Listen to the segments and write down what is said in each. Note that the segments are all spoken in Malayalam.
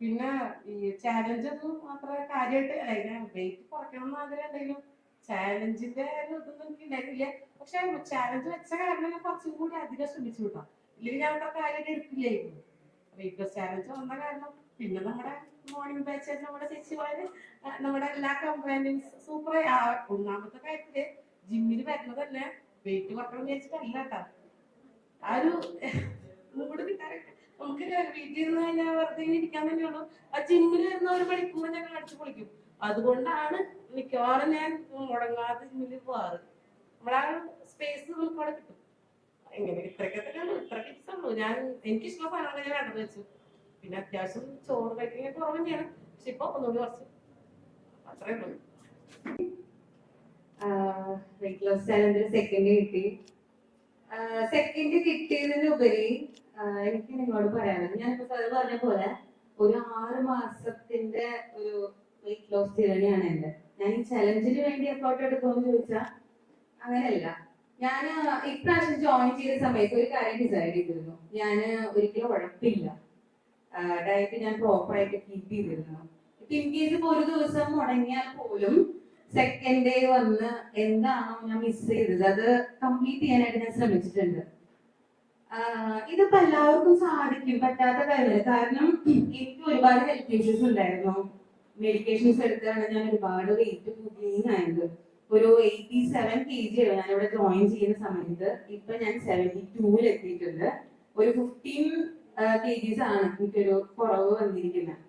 പിന്നെ ഈ ചാലഞ്ച് ഒന്നും അത്ര കാര്യമായിട്ട് അല്ല, വെയിറ്റ് കുറയ്ക്കണം എന്ന് ആഗ്രഹം ഉണ്ടെങ്കിലും ചാലഞ്ചിന്റെ ഒരു ഇതൊന്നും എനിക്ക് ഉണ്ടായിരുന്നില്ല. പക്ഷെ ചാലഞ്ച് വെച്ച കാരണം ഞാൻ കുറച്ചും കൂടി അധികം ശ്രമിച്ചു കിട്ടാം, ഇല്ലെങ്കിൽ ഞാൻ അത്ര കാര്യമായിട്ട് എടുക്കില്ലായിരുന്നു. വെയിറ്റ് ലോസ് ചാലഞ്ച് വന്ന കാരണം പിന്നെ നമ്മുടെ മോർണിംഗ് ബാച്ച് നമ്മുടെ ചേച്ചിമാര് നമ്മുടെ എല്ലാ കമ്പനിയും സൂപ്പർ. ഒന്നാമത്തെ കാര്യത്തില് ജിമ്മിന് വരുന്നത് തന്നെ വെയിറ്റ് കുറക്കണം വിചാരിച്ചിട്ടല്ല കേട്ടോ, ആ ഒരു മൂഡ് കിട്ടാനായിട്ട്. നമുക്ക് വീട്ടിൽ ഇരുന്ന് കഴിഞ്ഞാൽ വെറുതെ ഇരിക്കാൻ തന്നെയുള്ളൂ. ആ ജിമ്മിൽ വരുന്ന ഒരു മണിക്കൂർ ഞങ്ങൾ അടിച്ചു പൊളിക്കും. അതുകൊണ്ടാണ് മിക്കവാറും ഞാൻ മുടങ്ങാതെ ജിമ്മിൽ പോവാറ്. നമ്മളാ സ്പേസ് നമുക്ക് അവിടെ കിട്ടും. എങ്ങനെ ഇത്രയൊക്കെ തന്നെയുള്ളൂ, ഇത്ര ടിപ്സ് ഉള്ളൂ. എനിക്കിഷ്ടമുള്ള സാധനങ്ങൾ ഞാൻ കണ്ടു വെച്ചു. പിന്നെ അത്യാവശ്യം ചോറ് കഴിക്കാൻ കുറവ് തന്നെയാണ്, പക്ഷെ ഇപ്പൊ ഒന്നുകൂടി കുറച്ച് അത്രേ ഉള്ളൂ. വെയിറ്റ് ലോസ് ചാലഞ്ചിൽ സെക്കൻഡ് കിട്ടി. സെക്കൻഡ് കിട്ടിയതിനുപരി എനിക്ക് നിങ്ങളോട് പറയാനുള്ളത്, ഞാനിപ്പോ സാറ് പറഞ്ഞ പോലെ ഒരു 6 മാസത്തിന്റെ ഒരു വെയിറ്റ് ലോസ് ജേർണിയാണ് എന്റെ. ഞാൻ ഈ ചലഞ്ചിന് വേണ്ടി എഫോർട്ട് എടുക്കുമെന്ന് ചോദിച്ചാൽ അങ്ങനെയല്ല. ഞാൻ ഇപ്രാവശ്യം ജോയിൻ ചെയ്ത സമയത്ത് ഒരു കാര്യം ഡിസൈഡ് ചെയ്തിരുന്നു. ഞാൻ ഒരിക്കലും ഉഴപ്പില്ല, ഡയറ്റ് ഞാൻ പ്രോപ്പറായിട്ട് കീപ്പ് ചെയ്തിരുന്നു. ഇൻ കേസ് ഇപ്പൊ ഒരു ദിവസം മുടങ്ങിയാൽ പോലും സെക്കൻഡ് ഡേ വന്ന് എന്താണോ ഞാൻ മിസ് ചെയ്തത് അത് കംപ്ലീറ്റ് ചെയ്യാനായിട്ട് ഞാൻ ശ്രമിച്ചിട്ടുണ്ട്. ഇതിപ്പോ എല്ലാവർക്കും സാധിക്കും പറ്റാത്ത കാര്യമില്ല. കാരണം എനിക്ക് ഒരുപാട് ഹെൽത്ത് ഇഷ്യൂസ് ഉണ്ടായിരുന്നു. മെഡിക്കേഷൻസ് എടുത്താണ് ഞാൻ ഒരുപാട് വെയിറ്റ് ഗെയിൻ ആയത്. ഒരു 87 kg ആണ് ഞാൻ ഇവിടെ ജോയിൻ ചെയ്യുന്ന സമയത്ത്. ഇപ്പൊ ഞാൻ 72 എത്തിയിട്ടുണ്ട്. ഒരു 15 kgs ആണ് എനിക്കൊരു കുറവ് വന്നിരിക്കുന്നത്.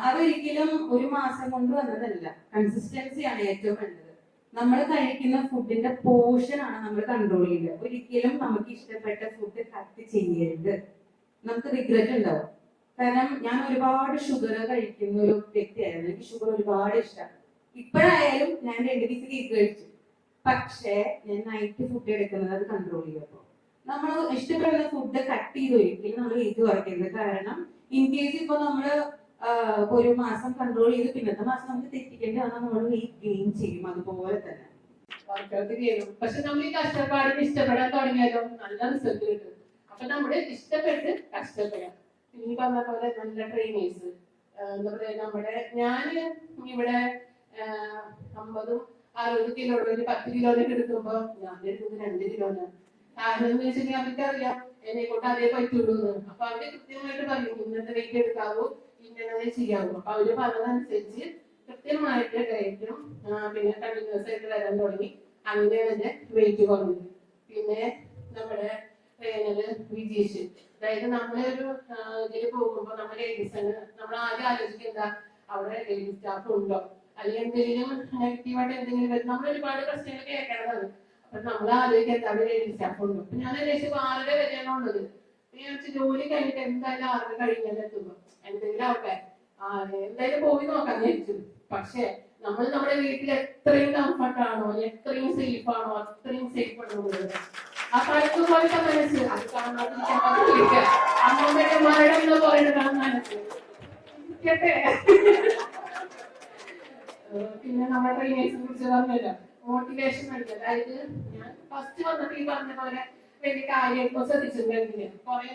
അതൊരിക്കലും ഒരു മാസം കൊണ്ട് വന്നതല്ല, കൺസിസ്റ്റൻസിയാണ് ഏറ്റവും വേണ്ടത്. നമ്മൾ കഴിക്കുന്ന ഫുഡിന്റെ പോർഷൻ ആണ് നമ്മൾ കൺട്രോൾ ചെയ്യുന്നത്. ഒരിക്കലും നമുക്ക് ഇഷ്ടപ്പെട്ട ഫുഡ് കട്ട് ചെയ്യരുത്, നമുക്ക് റിഗ്രറ്റ് ഉണ്ടാവും. കാരണം ഞാൻ ഒരുപാട് ഷുഗർ കഴിക്കുന്ന ഒരു വ്യക്തിയായിരുന്നു. എനിക്ക് ഷുഗർ ഒരുപാട് ഇഷ്ടമാണ്. ഇപ്പോഴായാലും ഞാൻ 2 പീസ് കേക്ക് കഴിച്ചു, പക്ഷേ ഞാൻ നൈറ്റ് ഫുഡ് എടുക്കുന്നത് അത് കൺട്രോൾ ചെയ്തപ്പോൾ. നമ്മൾ ഇഷ്ടപ്പെടുന്ന ഫുഡ് കട്ട് ചെയ്ത് ഒരിക്കലും നമ്മൾ വെയിറ്റ് കുറയ്ക്കരുത്. കാരണം ഇൻ കേസ് ഇപ്പൊ നമ്മള് ഒരു മാസം കൺട്രോൾ ചെയ്ത് പിന്നത്തെ മാസം നമുക്ക് തെറ്റിക്കേണ്ടി വന്നാൽ നമ്മൾ വെയിറ്റ് ഗെയിൻ ചെയ്യും. അതുപോലെ തന്നെ വർക്കൗട്ട് ചെയ്യും. പക്ഷെ നമ്മൾ ഈ കഷ്ടപ്പാടിന് ഇഷ്ടപ്പെടാൻ തുടങ്ങിയാലോ നല്ല റിസൾട്ട് കിട്ടും. അപ്പൊ നമ്മള് ഇഷ്ടപ്പെട്ട് കഷ്ടപ്പെടാം. ഈ പറഞ്ഞ പോലെ നല്ല ട്രെയിനേഴ്സ് എന്താ പറയാ, ഞാന് ഇവിടെ 50-60 കിലോ ഒരു 10 കിലോയിലേക്ക് എടുക്കുമ്പോ ഞാൻ എടുക്കുന്നത് 2 കിലോനാണ്. കാരണം എന്ന് വെച്ചിട്ടുണ്ടെങ്കിൽ അവർക്കറിയാം എന്നെ കൊണ്ട് അതേ പറ്റുള്ളൂ. അപ്പൊ അവര് കൃത്യമായിട്ട് പറയും ഇന്നത്തെ വെയിറ്റ് എടുക്കാവൂ, ഇന്നതേ ചെയ്യാവൂ. അപ്പൊ അവര് പറഞ്ഞതനുസരിച്ച് കൃത്യമായിട്ട് ഡയറ്റും പിന്നെ കണ്ടിന്യൂസ് ആയിട്ട് വരാൻ തുടങ്ങി. അങ്ങനെയാണ് എന്റെ വെയിറ്റ് കുറഞ്ഞത്. പിന്നെ നമ്മുടെ ട്രെയിനറ് വിജീഷ്, അതായത് നമ്മളൊരു ഇതിൽ പോകുമ്പോ നമ്മൾ ലേഡീസാണ്, നമ്മൾ ആദ്യം ആലോചിക്കുക അവിടെ ലേഡീസ് സ്റ്റാഫ് ഉണ്ടോ, അല്ലെങ്കിൽ എന്തെങ്കിലും നെഗറ്റീവായിട്ട് എന്തെങ്കിലും വരും. നമ്മൾ ഒരുപാട് പ്രശ്നങ്ങൾ കേൾക്കേണ്ടതാണ്. അപ്പൊ നമ്മൾ ആലോചിക്കുക അവിടെ ലേഡീസ് സ്റ്റാഫ് ഉണ്ടോ. അപ്പൊ ഞാൻ ഏകദേശം 6:30 വരെയാണ് ഉള്ളത്. ജോലി കഴിഞ്ഞിട്ട് എന്തായാലും 6:30 കഴിഞ്ഞാൽ എത്തുമ്പോ എന്തെങ്കിലും ആവട്ടെ എന്തായാലും പോയി നോക്കാന്ന് വിചാരിച്ചു. പക്ഷെ നമ്മൾ നമ്മുടെ വീട്ടിൽ എത്രയും കംഫർട്ട് ആണോ, എത്രയും സേഫ് ആണോ അത്രയും സേഫ് ആണ്. ആ കാലത്ത് പോലത്തെ മനസ്സ് അത് കാണാതിരിക്കാൻ അമ്മയുടെ മരണം എന്ന് പറയുന്നതാണ് മനസ്സ്. പിന്നെ നമ്മുടെ ട്രെയിനേഴ്സിനെ കുറിച്ച് പറഞ്ഞല്ലോ, മോട്ടിവേഷൻ ഉണ്ട്. അതായത് ഞാൻ ഫസ്റ്റ് വന്നിട്ട് ഈ പറഞ്ഞ പോലെ വലിയ കാര്യമായിട്ടോ ശ്രദ്ധിച്ചിട്ടുണ്ടെങ്കിൽ കുറേ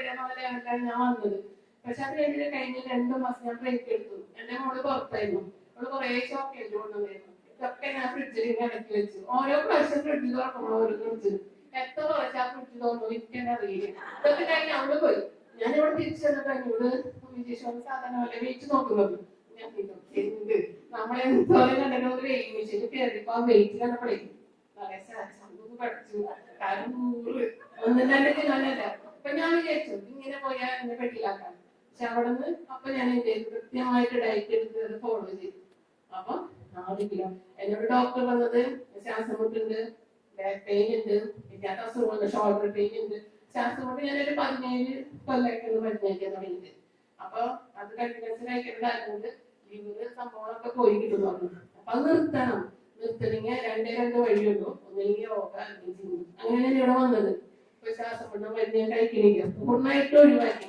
ഞാൻ വന്നത്. പക്ഷെ അത് കഴിഞ്ഞ് 2 മാസം ഞാൻ ബ്രേക്ക് എടുത്തു. എന്റെ മോള് പുറത്തായിരുന്നു. അവള് കുറേ ചോക്ലേറ്റ് കൊണ്ടുവന്നായിരുന്നു. ഇതൊക്കെ ഞാൻ ഫ്രിഡ്ജിൽ ഇങ്ങനെ ഇടയ്ക്ക് വെച്ചു. ഓരോ പ്രാവശ്യം ഫ്രിഡ്ജിൽ തുറക്കുമ്പോൾ ഓരോ ഫ്രിഡ്ജിൽ എത്ര പ്രാവശ്യം ആ ഫ്രിഡ്ജിൽ തോന്നുന്നു എനിക്ക് അറിയില്ല. ഇതൊക്കെ കഴിഞ്ഞ് അവള് പോയി. ഞാൻ ഇവിടെ തിരിച്ചു വന്നിട്ട് എന്നോട് വിജേഷ് സാധാരണ പോലെ വെയിറ്റ് നോക്കുന്നത്. ഞാൻ എന്ത് നമ്മളെന്തോരം കണ്ടോ വെയിറ്റ് മെഷീനിൽ കയറിയപ്പോ ആ വെയിറ്റ് കണ്ടപ്പോഴേ പഠിച്ചു. കാരണം 1-2 കിലോനല്ല. അപ്പൊ ഞാൻ വിചാരിച്ചു ഇങ്ങനെ പോയാൽ എന്നെ പെട്ടിയിലാക്കാം. പക്ഷെ അവിടെ നിന്ന് അപ്പൊ ഞാൻ എന്ത് ചെയ്തു, കൃത്യമായിട്ട് ഡയറ്റ് എടുത്ത് ഫോളോ ചെയ്തു. അപ്പൊ 4 കിലോ. എന്നോട് ഡോക്ടർ പറഞ്ഞത് ശ്വാസം മുട്ടുണ്ട്, ബാക്ക് പെയിൻ ഉണ്ട്, ഇല്ലാത്ത അസുഖമുണ്ട്, ഷോൾഡർ പെയിൻ ഉണ്ട്. ശ്വാസം മുട്ട് ഞാനൊരു 17 കൊല്ലമായിട്ടാണ് മരുന്ന് കഴിക്കാൻ തുടങ്ങിയത്. അപ്പൊ അത് കണ്ടിന്യൂസ് കഴിക്കേണ്ടതായതുകൊണ്ട് ലിവർ സംഭവങ്ങളൊക്കെ പോയി കിട്ടും പറഞ്ഞു. അപ്പൊ അത് നിർത്തണമെങ്കിൽ 2 വഴിയുള്ളൂ. ഒന്നെങ്കിൽ യോഗ അല്ലെങ്കിൽ ജിം. അങ്ങനെയാണ് ഇവിടെ വന്നത്. ഇപ്പൊ ശ്വാസം മുട്ട് മരുന്ന് ഞാൻ കഴിക്കണില്ല, പൂർണ്ണമായിട്ട് ഒഴിവാക്കി.